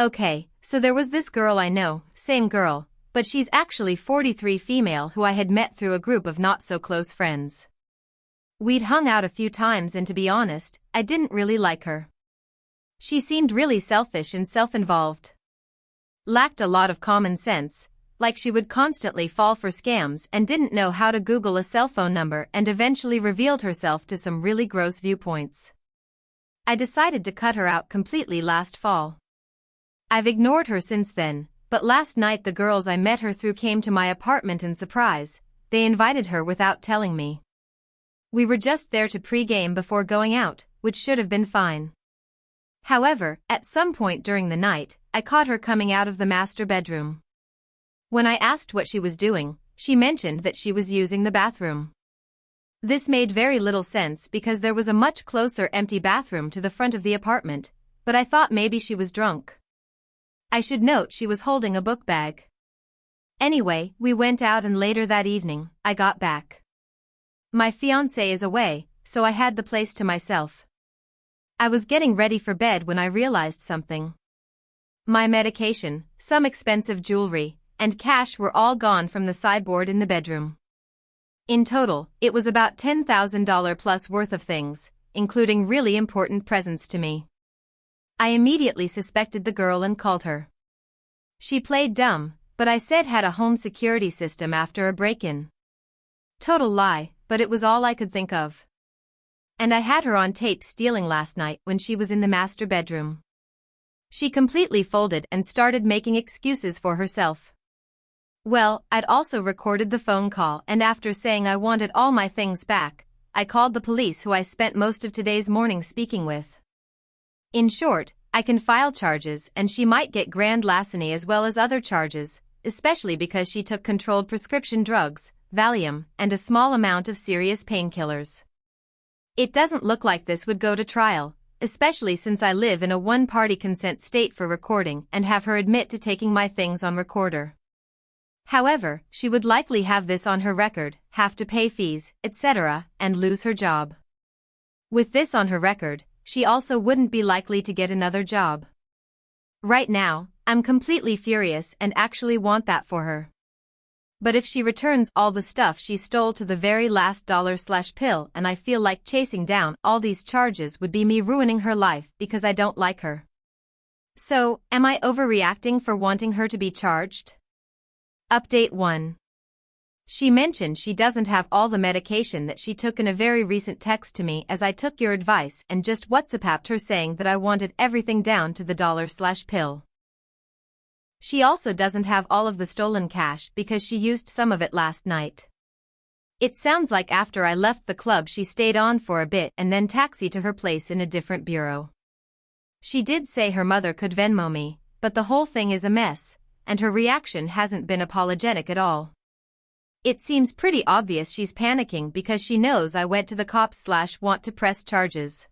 Okay, so there was this girl I know, same girl, but she's actually 43 female who I had met through a group of not-so-close friends. We'd hung out a few times and to be honest, I didn't really like her. She seemed really selfish and self-involved. Lacked a lot of common sense, like she would constantly fall for scams and didn't know how to Google a cell phone number and eventually revealed herself to some really gross viewpoints. I decided to cut her out completely last fall. I've ignored her since then, but last night the girls I met her through came to my apartment and surprise, they invited her without telling me. We were just there to pre-game before going out, which should have been fine. However, at some point during the night, I caught her coming out of the master bedroom. When I asked what she was doing, she mentioned that she was using the bathroom. This made very little sense because there was a much closer empty bathroom to the front of the apartment, but I thought maybe she was drunk. I should note she was holding a book bag. Anyway, we went out and later that evening, I got back. My fiancé is away, so I had the place to myself. I was getting ready for bed when I realized something. My medication, some expensive jewelry, and cash were all gone from the sideboard in the bedroom. In total, it was about $10,000 plus worth of things, including really important presents to me. I immediately suspected the girl and called her. She played dumb, but I said had a home security system after a break-in. Total lie, but it was all I could think of. And I had her on tape stealing last night when she was in the master bedroom. She completely folded and started making excuses for herself. Well, I'd also recorded the phone call and after saying I wanted all my things back, I called the police who I spent most of today's morning speaking with. In short, I can file charges and she might get grand larceny as well as other charges, especially because she took controlled prescription drugs, Valium, and a small amount of serious painkillers. It doesn't look like this would go to trial, especially since I live in a one-party consent state for recording and have her admit to taking my things on recorder. However, she would likely have this on her record, have to pay fees, etc., and lose her job. With this on her record, she also wouldn't be likely to get another job. Right now, I'm completely furious and actually want that for her. But if she returns all the stuff she stole to the very last dollar/pill and I feel like chasing down all these charges would be me ruining her life because I don't like her. So, am I overreacting for wanting her to be charged? Update 1. She mentioned she doesn't have all the medication that she took in a very recent text to me as I took your advice and just WhatsApped her saying that I wanted everything down to the dollar/pill. She also doesn't have all of the stolen cash because she used some of it last night. It sounds like after I left the club she stayed on for a bit and then taxied to her place in a different bureau. She did say her mother could Venmo me, but the whole thing is a mess, and her reaction hasn't been apologetic at all. It seems pretty obvious she's panicking because she knows I went to the cops/want to press charges.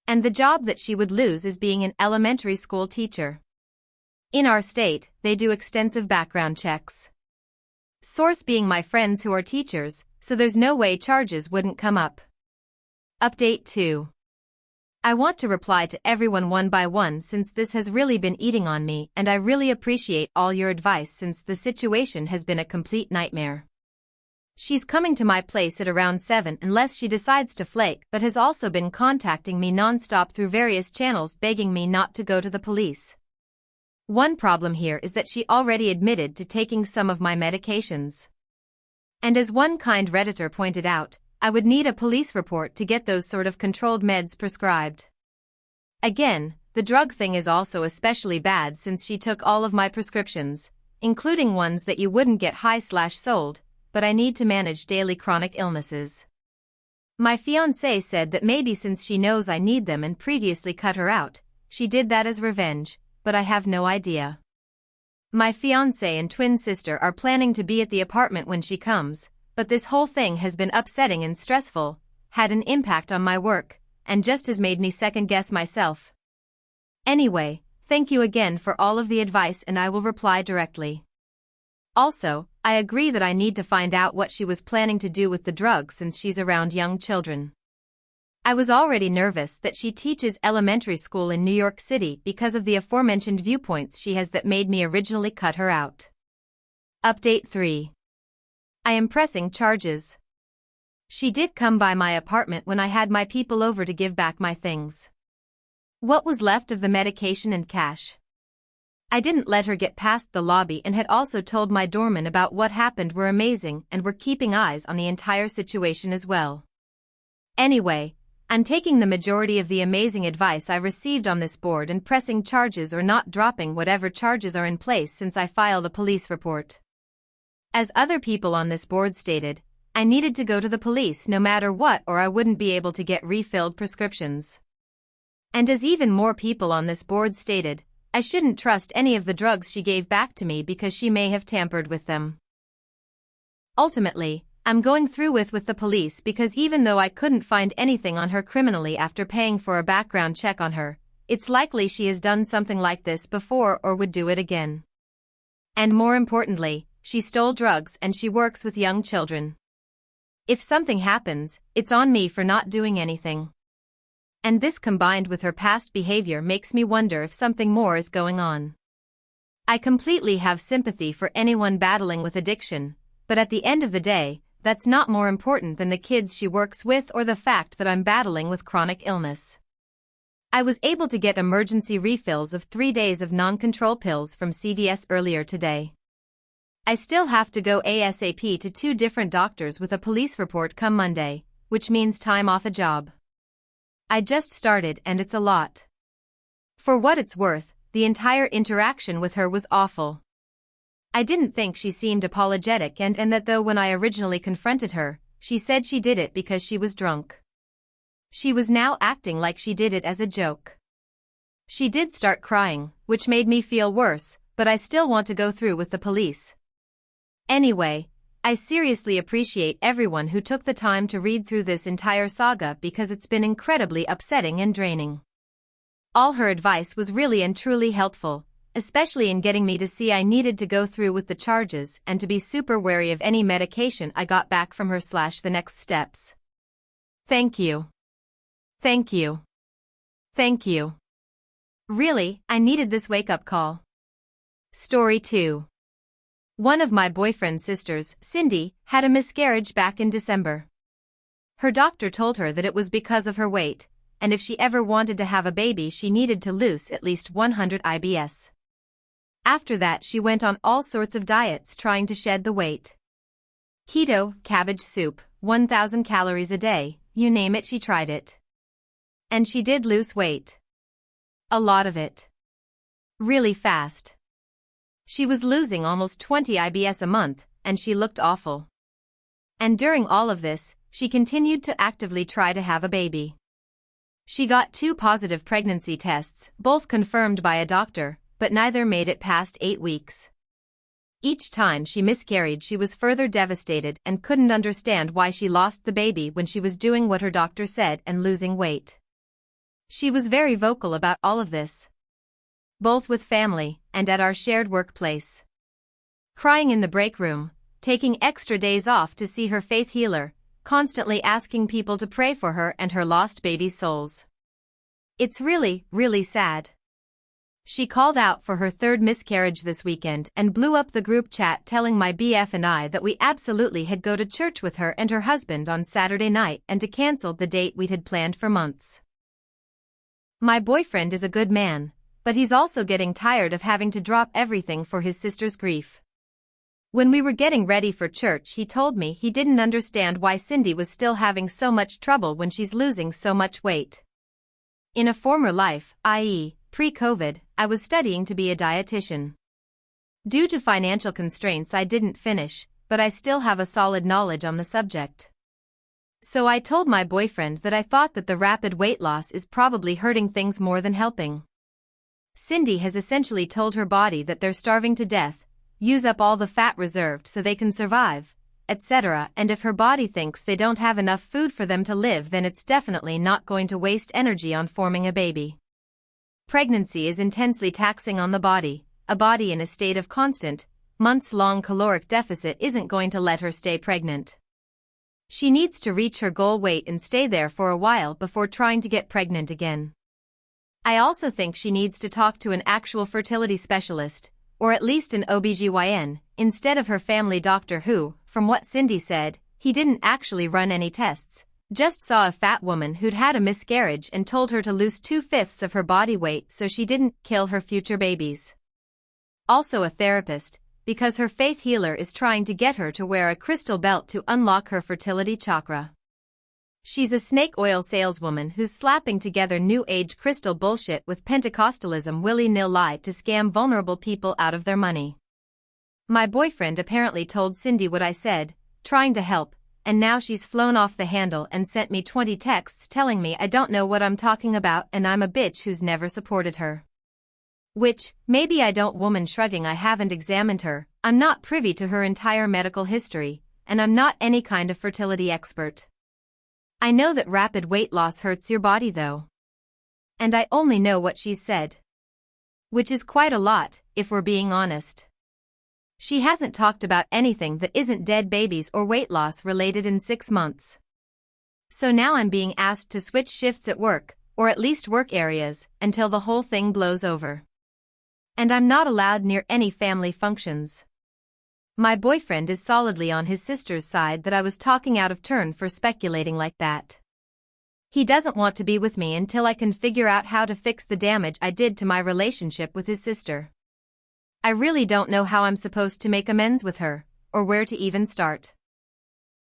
And the job that she would lose is being an elementary school teacher. In our state, they do extensive background checks. Source being my friends who are teachers, so there's no way charges wouldn't come up. Update 2. I want to reply to everyone one by one since this has really been eating on me and I really appreciate all your advice since the situation has been a complete nightmare. She's coming to my place at around 7 unless she decides to flake but has also been contacting me non-stop through various channels begging me not to go to the police. One problem here is that she already admitted to taking some of my medications. And as one kind Redditor pointed out, I would need a police report to get those sort of controlled meds prescribed. Again, the drug thing is also especially bad since she took all of my prescriptions, including ones that you wouldn't get high/sold, but I need to manage daily chronic illnesses. My fiancé said that maybe since she knows I need them and previously cut her out, she did that as revenge, but I have no idea. My fiancé and twin sister are planning to be at the apartment when she comes, but this whole thing has been upsetting and stressful, had an impact on my work, and just has made me second-guess myself. Anyway, thank you again for all of the advice and I will reply directly. Also, I agree that I need to find out what she was planning to do with the drug since she's around young children. I was already nervous that she teaches elementary school in New York City because of the aforementioned viewpoints she has that made me originally cut her out. Update 3. I am pressing charges. She did come by my apartment when I had my people over to give back my things. What was left of the medication and cash? I didn't let her get past the lobby and had also told my doorman about what happened were amazing and were keeping eyes on the entire situation as well. Anyway, I'm taking the majority of the amazing advice I received on this board and pressing charges or not dropping whatever charges are in place since I filed a police report. As other people on this board stated, I needed to go to the police no matter what or I wouldn't be able to get refilled prescriptions. And as even more people on this board stated, I shouldn't trust any of the drugs she gave back to me because she may have tampered with them. Ultimately, I'm going through with the police because even though I couldn't find anything on her criminally after paying for a background check on her, it's likely she has done something like this before or would do it again. And more importantly, she stole drugs and she works with young children. If something happens, it's on me for not doing anything. And this combined with her past behavior makes me wonder if something more is going on. I completely have sympathy for anyone battling with addiction, but at the end of the day, that's not more important than the kids she works with or the fact that I'm battling with chronic illness. I was able to get emergency refills of 3 days of non-control pills from CVS earlier today. I still have to go ASAP to 2 different doctors with a police report come Monday, which means time off a job. I just started and it's a lot. For what it's worth, the entire interaction with her was awful. I didn't think she seemed apologetic and that though when I originally confronted her, she said she did it because she was drunk. She was now acting like she did it as a joke. She did start crying, which made me feel worse, but I still want to go through with the police. Anyway, I seriously appreciate everyone who took the time to read through this entire saga because it's been incredibly upsetting and draining. All her advice was really and truly helpful, especially in getting me to see I needed to go through with the charges and to be super wary of any medication I got back from her / the next steps. Thank you. Thank you. Thank you. Really, I needed this wake-up call. Story 2. One of my boyfriend's sisters, Cindy, had a miscarriage back in December. Her doctor told her that it was because of her weight, and if she ever wanted to have a baby she needed to lose at least 100 IBS. After that she went on all sorts of diets trying to shed the weight. Keto, cabbage soup, 1,000 calories a day, you name it she tried it. And she did lose weight. A lot of it. Really fast. She was losing almost 20 IBS a month, and she looked awful. And during all of this, she continued to actively try to have a baby. She got 2 positive pregnancy tests, both confirmed by a doctor, but neither made it past 8 weeks. Each time she miscarried she was further devastated and couldn't understand why she lost the baby when she was doing what her doctor said and losing weight. She was very vocal about all of this, both with family and at our shared workplace. Crying in the break room, taking extra days off to see her faith healer, constantly asking people to pray for her and her lost baby's souls. It's really, really sad. She called out for her 3rd miscarriage this weekend and blew up the group chat telling my BF and I that we absolutely had go to church with her and her husband on Saturday night and to cancel the date we had planned for months. My boyfriend is a good man, but he's also getting tired of having to drop everything for his sister's grief. When we were getting ready for church he told me he didn't understand why Cindy was still having so much trouble when she's losing so much weight. In a former life, i.e., pre-COVID, I was studying to be a dietitian. Due to financial constraints I didn't finish, but I still have a solid knowledge on the subject. So I told my boyfriend that I thought that the rapid weight loss is probably hurting things more than helping. Cindy has essentially told her body that they're starving to death, use up all the fat reserved so they can survive, etc. And if her body thinks they don't have enough food for them to live then it's definitely not going to waste energy on forming a baby. Pregnancy is intensely taxing on the body. A body in a state of constant, months-long caloric deficit isn't going to let her stay pregnant. She needs to reach her goal weight and stay there for a while before trying to get pregnant again. I also think she needs to talk to an actual fertility specialist, or at least an OBGYN, instead of her family doctor who, from what Cindy said, he didn't actually run any tests, just saw a fat woman who'd had a miscarriage and told her to lose 2/5 of her body weight so she didn't kill her future babies. Also a therapist, because her faith healer is trying to get her to wear a crystal belt to unlock her fertility chakra. She's a snake oil saleswoman who's slapping together new age crystal bullshit with Pentecostalism willy-nilly to scam vulnerable people out of their money. My boyfriend apparently told Cindy what I said, trying to help, and now she's flown off the handle and sent me 20 texts telling me I don't know what I'm talking about and I'm a bitch who's never supported her. Which, maybe I don't. Woman shrugging. I haven't examined her, I'm not privy to her entire medical history, and I'm not any kind of fertility expert. I know that rapid weight loss hurts your body though. And I only know what she's said. Which is quite a lot, if we're being honest. She hasn't talked about anything that isn't dead babies or weight loss related in 6 months. So now I'm being asked to switch shifts at work, or at least work areas, until the whole thing blows over. And I'm not allowed near any family functions. My boyfriend is solidly on his sister's side that I was talking out of turn for speculating like that. He doesn't want to be with me until I can figure out how to fix the damage I did to my relationship with his sister. I really don't know how I'm supposed to make amends with her, or where to even start.